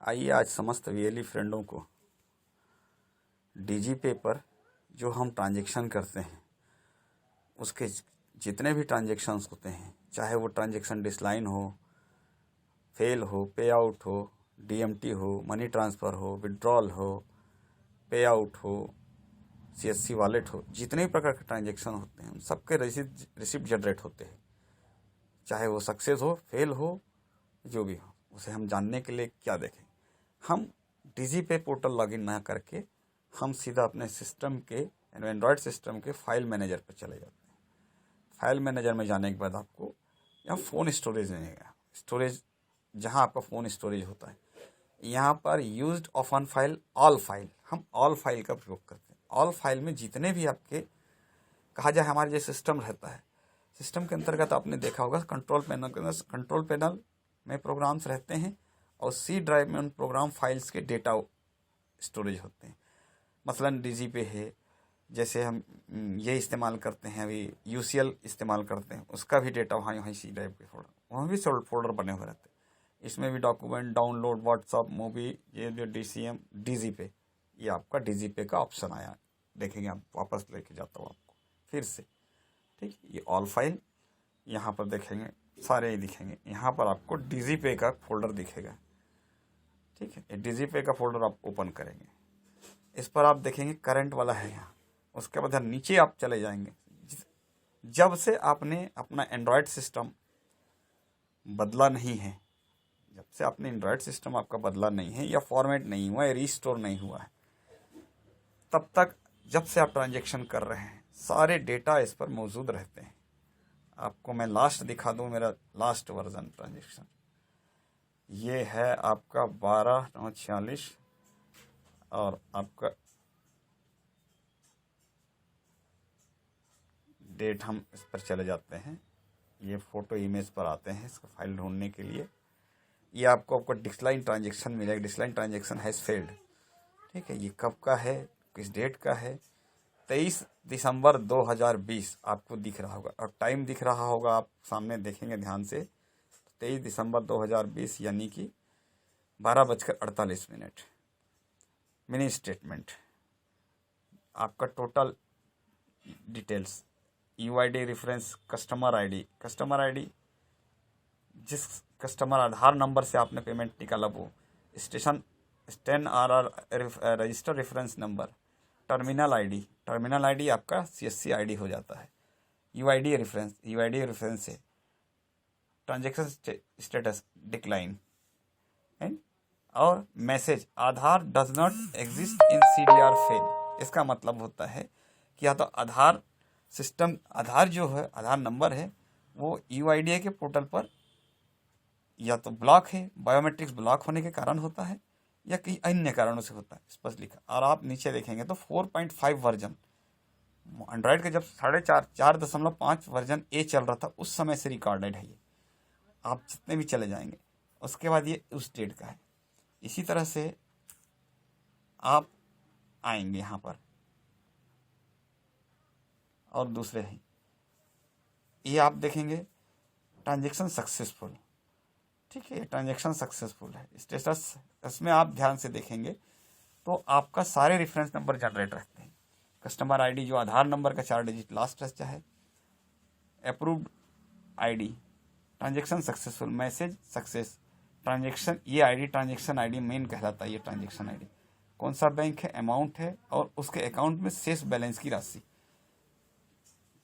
आइए आज समस्त वीएलई फ्रेंडों को डीजीपे पर जो हम ट्रांजैक्शन करते हैं उसके जितने भी ट्रांजैक्शंस होते हैं, चाहे वो ट्रांजैक्शन डिसलाइन हो, फेल हो, पे आउट हो, डीएमटी हो, मनी ट्रांसफ़र हो, विड्रॉल हो, पे आउट हो, सीएससी वॉलेट हो, जितने भी प्रकार के ट्रांजैक्शन होते हैं उन सबके रिसिप्ट जनरेट होते हैं। चाहे वो सक्सेस हो, फेल हो, जो भी हो, उसे हम जानने के लिए क्या देखें, हम डीजीपे पोर्टल लॉगिन ना करके हम सीधा अपने सिस्टम के एंड्रॉयड सिस्टम के फाइल मैनेजर पर चले जाते हैं। फाइल मैनेजर में जाने के बाद आपको यहाँ फ़ोन स्टोरेज मिलेगा। स्टोरेज जहाँ आपका फ़ोन स्टोरेज होता है, यहाँ पर used often file, all file, हम ऑल फाइल का प्रयोग करते हैं। ऑल फाइल में जितने भी आपके कहा जाए हमारे जो सिस्टम रहता है, सिस्टम के अंतर्गत आपने देखा होगा कंट्रोल पैनल के अंदर कंट्रोल पैनल में प्रोग्राम्स रहते हैं और सी ड्राइव में उन प्रोग्राम फाइल्स के डेटा स्टोरेज होते हैं। मसलन डीजीपे है, जैसे हम ये इस्तेमाल करते हैं, अभी यूसीएल इस्तेमाल करते हैं, उसका भी डेटा वहीं सी ड्राइव के फोल्डर, वहाँ भी फोल्डर बने हुए रहते हैं। इसमें भी डॉक्यूमेंट, डाउनलोड, व्हाट्सअप, मूवी, ये जो डीसीएम, डीजीपे, ये आपका डीजीपे का ऑप्शन आया, देखेंगे आप, वापस लेके जाता हूँ आपको फिर से। ठीक, ये ऑल फाइल यहाँ पर देखेंगे, सारे ही दिखेंगे। यहाँ पर आपको डीजीपे का फोल्डर दिखेगा। ठीक है, ये डीजीपे का फोल्डर आप ओपन करेंगे, इस पर आप देखेंगे करंट वाला है यहाँ। उसके बाद नीचे आप चले जाएंगे, जब से आपने अपना एंड्रॉयड सिस्टम बदला नहीं है, जब से आपने एंड्रॉयड सिस्टम आपका बदला नहीं है या फॉर्मेट नहीं हुआ है, रीस्टोर नहीं हुआ है, तब तक जब से आप ट्रांजैक्शन कर रहे हैं सारे डेटा इस पर मौजूद रहते हैं। आपको मैं लास्ट दिखा दूं, मेरा लास्ट वर्जन ट्रांजैक्शन ये है आपका 12/9/46 और आपका डेट, हम इस पर चले जाते हैं, ये फोटो इमेज पर आते हैं इसका फाइल ढूंढने के लिए। ये आपको डिक्लाइन ट्रांजैक्शन मिलेगा, डिक्लाइन ट्रांजैक्शन हैज़ फेल्ड। ठीक है, ये कब का है, किस डेट का है, 23 दिसंबर 2020 आपको दिख रहा होगा और टाइम दिख रहा होगा, आप सामने देखेंगे ध्यान से, 23 दिसंबर 2020 यानी कि 12:48। मिनी स्टेटमेंट, आपका total details, UID reference, customer ID, जिस कस्टमर आधार नंबर से आपने पेमेंट निकाला वो, stand RR register reference number, terminal ID आपका सीएससी आईडी हो जाता है, यूआईडी रेफरेंस से ट्रांजैक्शन स्टेटस डिक्लाइन एंड, और message Aadhaar does not exist in CDR fail. इसका मतलब होता है कि या तो आधार सिस्टम, आधार जो है, आधार नंबर है वो यूआईडीए के पोर्टल पर या तो ब्लॉक है, बायोमेट्रिक्स ब्लॉक होने के कारण होता है या कई अन्य कारणों से होता है, स्पष्ट लिखा। और आप नीचे देखेंगे तो 4.5 वर्जन एंड्रॉयड का जब 4.5 वर्जन ए चल रहा था उस समय से रिकॉर्डेड है ये। आप जितने भी चले जाएंगे उसके बाद ये उस डेट का है। इसी तरह से आप आएंगे यहाँ पर और दूसरे हैं, ये आप देखेंगे ट्रांजैक्शन सक्सेसफुल। ठीक है, ये ट्रांजैक्शन सक्सेसफुल है स्टेटस, इसमें आप ध्यान से देखेंगे तो आपका सारे रेफरेंस नंबर जनरेट रखते हैं। कस्टमर आईडी जो आधार नंबर का 4 डिजिट लास्ट है, चाहे approved ID, transaction successful, message success, transaction, ये आईडी ट्रांजैक्शन आईडी मेन कहलाता है। ये ट्रांजैक्शन आईडी कौन सा बैंक है, अमाउंट है और उसके अकाउंट में शेष बैलेंस की राशि।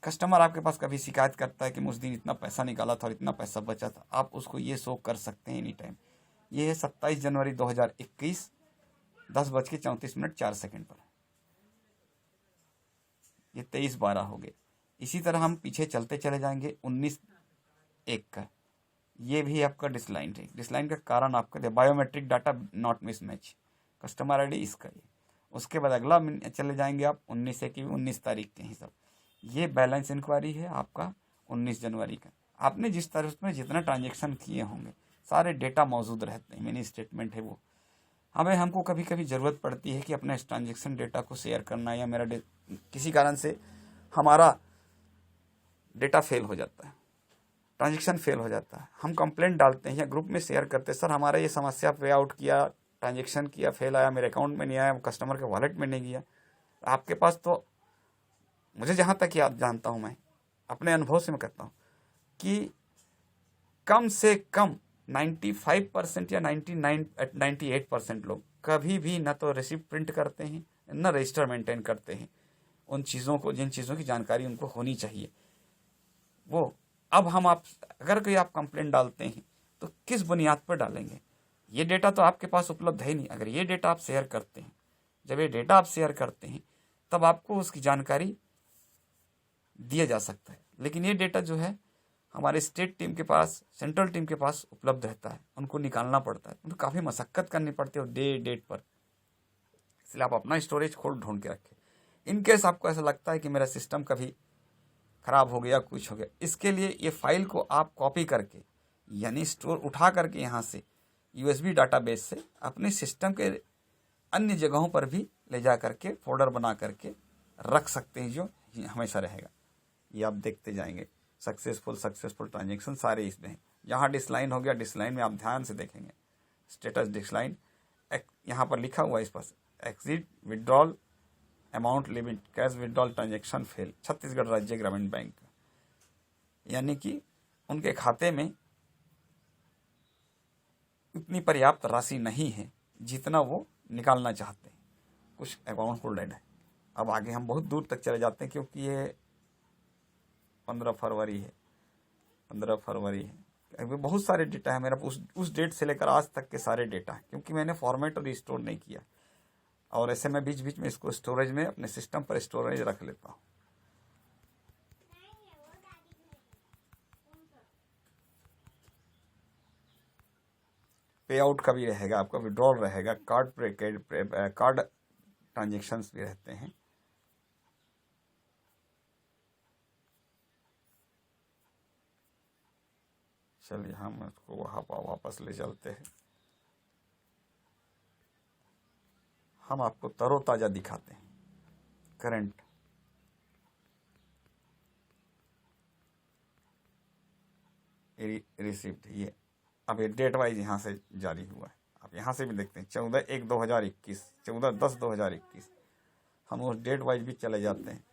कस्टमर आपके पास कभी शिकायत करता है कि मुझ दिन इतना पैसा निकाला था और इतना पैसा बचा था, आप उसको ये शो कर सकते हैं एनी टाइम। ये है 27 जनवरी 2021 10:34 पर, ये 23/12 हो गए। इसी तरह हम पीछे चलते चले जाएंगे 19/1 का, ये भी आपका डिसलाइन है। डिसलाइन का कारण आपका biometric data not mismatch, customer ID इसका ये। उसके बाद अगला चले जाएंगे आप 19 की 19 तारीख के हिसाब, ये बैलेंस इंक्वायरी है आपका 19 जनवरी का। आपने जिस तरह उसमें जितना ट्रांजैक्शन किए होंगे सारे डेटा मौजूद रहते हैं, मिनी स्टेटमेंट है वो। हमको कभी कभी ज़रूरत पड़ती है कि अपने ट्रांजैक्शन डेटा को शेयर करना, या मेरा किसी कारण से हमारा डेटा फेल हो जाता है, ट्रांजैक्शन फेल हो जाता है, हम कंप्लेंट डालते हैं या ग्रुप में शेयर करते हैं, सर हमारा ये समस्या पे आउट किया, ट्रांजेक्शन किया, फेल आया, मेरे अकाउंट में नहीं आया, कस्टमर के वॉलेट में नहीं गया, आपके पास तो, मुझे जहाँ तक याद जानता हूँ, मैं अपने अनुभव से मैं कहता हूँ कि कम से कम 95% या 98% लोग कभी भी न तो रिसिप्ट प्रिंट करते हैं, न रजिस्टर मेंटेन करते हैं। उन चीज़ों को, जिन चीज़ों की जानकारी उनको होनी चाहिए वो, अब हम अगर कोई आप कंप्लेंट डालते हैं तो किस बुनियाद पर डालेंगे? ये डेटा तो आपके पास उपलब्ध है नहीं। अगर ये डेटा आप शेयर करते हैं, जब ये डेटा आप शेयर करते हैं तब आपको उसकी जानकारी दिया जा सकता है। लेकिन ये डेटा जो है हमारे स्टेट टीम के पास, सेंट्रल टीम के पास उपलब्ध रहता है, उनको निकालना पड़ता है, उनको काफ़ी मशक्कत करनी पड़ती है डेट पर। इसलिए आप अपना स्टोरेज खोल ढूंढ के रखें। इनकेस आपको ऐसा लगता है कि मेरा सिस्टम कभी खराब हो गया, कुछ हो गया, इसके लिए ये फाइल को आप कॉपी करके, यानी स्टोर उठा करके यहाँ से USB डाटाबेस से अपने सिस्टम के अन्य जगहों पर भी ले जा करके फोल्डर बना करके रख सकते हैं, जो हमेशा रहेगा। ये आप देखते जाएंगे, सक्सेसफुल ट्रांजेक्शन सारे इसमें हैं। जहाँ डिसलाइन हो गया, डिसलाइन में आप ध्यान से देखेंगे, स्टेटस डिसलाइन यहाँ पर लिखा हुआ है, इस पर exit withdrawal amount limit cash withdrawal transaction fail, Chhattisgarh राज्य ग्रामीण बैंक, यानी कि उनके खाते में इतनी पर्याप्त राशि नहीं है जितना वो निकालना चाहते हैं, कुछ अकाउंट होल्डेड है। अब आगे हम बहुत दूर तक चले जाते हैं, क्योंकि ये 15 फरवरी है, 15 फरवरी है। अभी बहुत सारे डेटा है मेरा, उस डेट से लेकर आज तक के सारे डेटा है, क्योंकि मैंने फॉर्मेट और रिस्टोर नहीं किया, और ऐसे मैं बीच बीच में इसको स्टोरेज में अपने सिस्टम पर स्टोरेज रख लेता हूँ। पे आउट का भी रहेगा, आपका विड्रॉल रहेगा, कार्ड ट्रांजेक्शन्स भी रहते हैं। चलिए हम इसको वहाँ वापस ले चलते हैं। हम आपको तरोताज़ा दिखाते हैं करंट। रिसिप्ट, ये अब ये डेट वाइज यहाँ से जारी हुआ है, आप यहाँ से भी देखते हैं 14/1/2021, 14/10/2021। हम उस डेट वाइज भी चले जाते हैं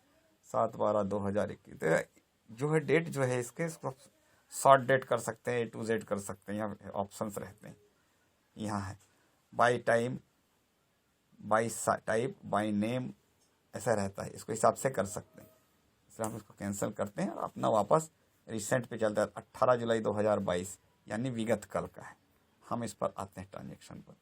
7/12/2021। तो जो है डेट जो है इसके शॉर्ट डेट कर सकते हैं, A to Z कर सकते हैं, यहाँ ऑप्शंस रहते हैं। यहाँ है by time, by type, by name, ऐसा रहता है, इसको हिसाब से कर सकते हैं। इसलिए हम इसको कैंसिल करते हैं और अपना वापस रिसेंट पे चलता है। 18 जुलाई 2022 यानी विगत कल का है। हम इस पर आते हैं ट्रांजेक्शन पर।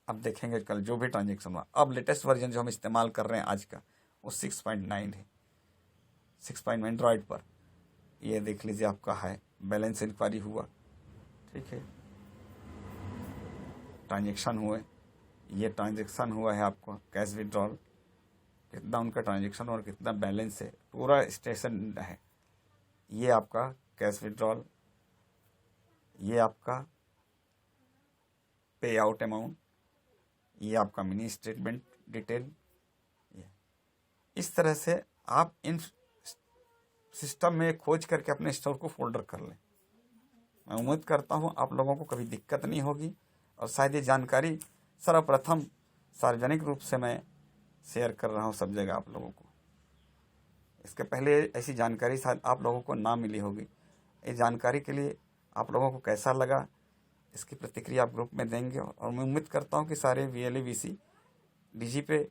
अब देखेंगे कल जो भी ट्रांजेक्शन हुआ। अब लेटेस्ट वर्जन जो हम इस्तेमाल कर रहे हैं आज का, वो 6.9 है, 6.9 एंड्रॉयड पर। ये देख लीजिए आपका है, बैलेंस इंक्वायरी हुआ, ठीक है, ट्रांजेक्शन हुए, ये ट्रांजेक्शन हुआ है आपको कैश विड्रॉल, कितना उनका ट्रांजेक्शन और कितना बैलेंस है, पूरा स्टेशन है। ये आपका कैश विड्रॉल, ये आपका पे आउट अमाउंट, ये आपका मिनी स्टेटमेंट डिटेल। इस तरह से आप इन सिस्टम में खोज करके अपने स्टोर को फोल्डर कर लें। मैं उम्मीद करता हूँ आप लोगों को कभी दिक्कत नहीं होगी, और शायद ये जानकारी सर्वप्रथम सार्वजनिक रूप से मैं शेयर कर रहा हूँ सब जगह आप लोगों को। इसके पहले ऐसी जानकारी शायद आप लोगों को ना मिली होगी। इस जानकारी के लिए आप लोगों को कैसा लगा, इसकी प्रतिक्रिया आप ग्रुप में देंगे, और मैं उम्मीद करता हूँ कि सारे VLE VC DG पे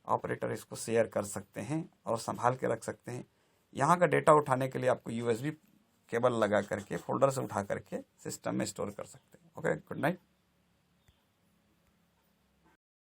ऑपरेटर इसको शेयर कर सकते हैं और संभाल के रख सकते हैं। यहाँ का डेटा उठाने के लिए आपको USB केबल लगा करके फोल्डर से उठा करके सिस्टम में स्टोर कर सकते हैं। Okay, good night.